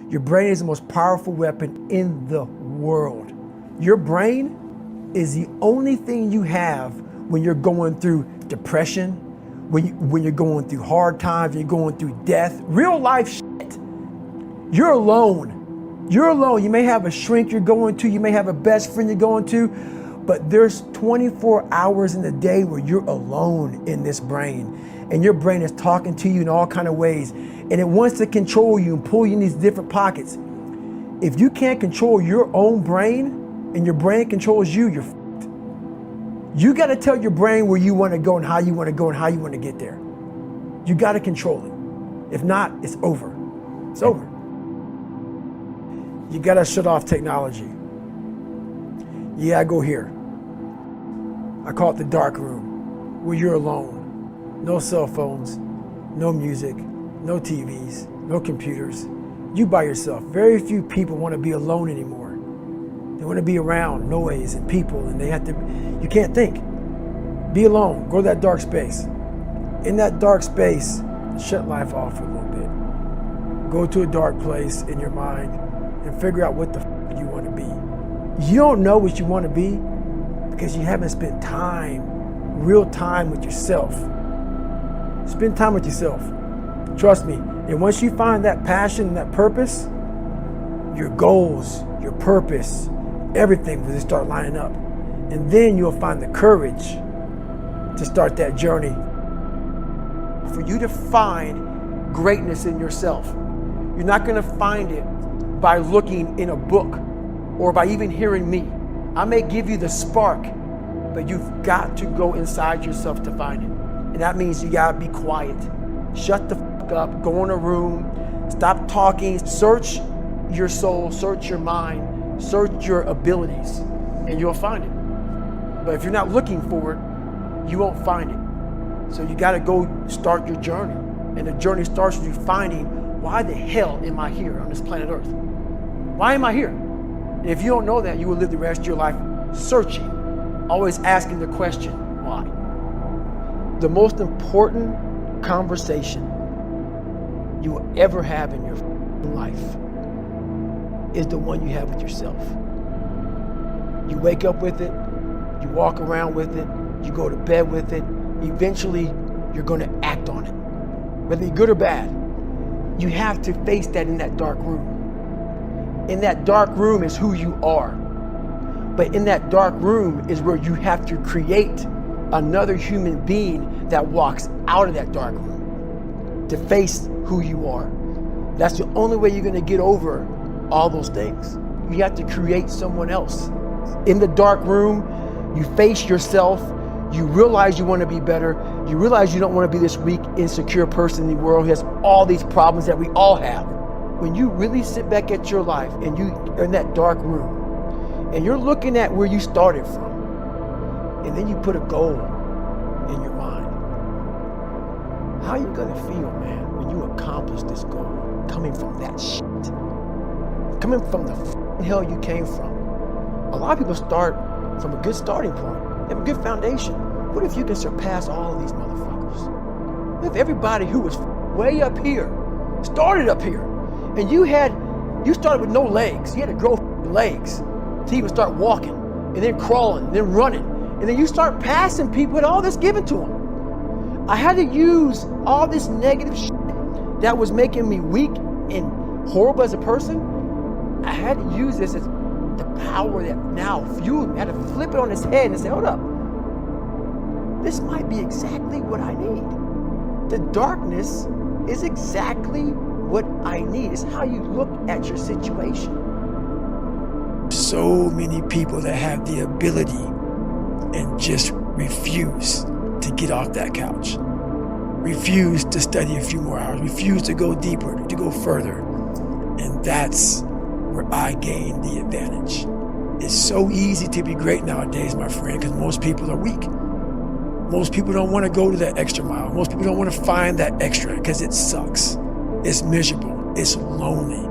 Your brain is the most powerful weapon in the world. Your brain is the only thing you have when you're going through depression, when you're going through hard times, when you're going through death, real life shit. You're alone. You're alone. You may have a shrink you're going to, you may have a best friend you're going to, but there's 24 hours in the day where you're alone in this brain. And your brain is talking to you in all kinds of ways. And it wants to control you and pull you in these different pockets. If you can't control your own brain and your brain controls you, you're fucked. You got to tell your brain where you want to go and how you want to go and how you want to get there. You got to control it. If not, it's over. It's over. You got to shut off technology. Yeah, I go here. I call it the dark room, where you're alone. No cell phones, no music, no TVs, no computers. You by yourself. Very few people want to be alone anymore. They want to be around noise and people, and you can't think. Be alone, go to that dark space. In that dark space, shut life off for a little bit. Go to a dark place in your mind and figure out what the f you want to be. You don't know what you want to be because you haven't spent real time with yourself. Spend time with yourself. Trust me. And once you find that passion and that purpose, your goals, your purpose, everything will just start lining up. And then you'll find the courage to start that journey. For you to find greatness in yourself, you're not going to find it by looking in a book or by even hearing me. I may give you the spark, but you've got to go inside yourself to find it. And that means you gotta be quiet. Shut the fuck up, go in a room, stop talking, search your soul, search your mind, search your abilities, and you'll find it. But if you're not looking for it, you won't find it. So you gotta go start your journey. And the journey starts with you finding, why the hell am I here on this planet Earth? Why am I here? And if you don't know that, you will live the rest of your life searching, always asking the question, why? The most important conversation you will ever have in your life is the one you have with yourself. You wake up with it, you walk around with it, you go to bed with it, eventually you're going to act on it. Whether you're good or bad, you have to face that in that dark room. In that dark room is who you are. But in that dark room is where you have to create another human being that walks out of that dark room to face who you are. That's the only way you're going to get over all those things. You have to create someone else. In the dark room, you face yourself, you realize you want to be better, you realize you don't want to be this weak, insecure person in the world who has all these problems that we all have. When you really sit back at your life and you're in that dark room and you're looking at where you started from, and then you put a goal in your mind. How are you gonna feel, man, when you accomplish this goal? Coming from that shit. Coming from the hell you came from. A lot of people start from a good starting point. They have a good foundation. What if you can surpass all of these motherfuckers? What if everybody who was way up here started up here, and you started with no legs. You had to grow legs to even start walking, and then crawling, and then running. And then you start passing people with all this given to them. I had to use all this negative shit that was making me weak and horrible as a person. I had to use this as the power that now fueled me. I had to flip it on its head and say, hold up. This might be exactly what I need. The darkness is exactly what I need. It's how you look at your situation. So many people that have the ability and just refuse to get off that couch. Refuse to study a few more hours. Refuse to go deeper, to go further. And that's where I gain the advantage. It's so easy to be great nowadays, my friend, because most people are weak. Most people don't want to go to that extra mile. Most people don't want to find that extra because it sucks. It's miserable. It's lonely.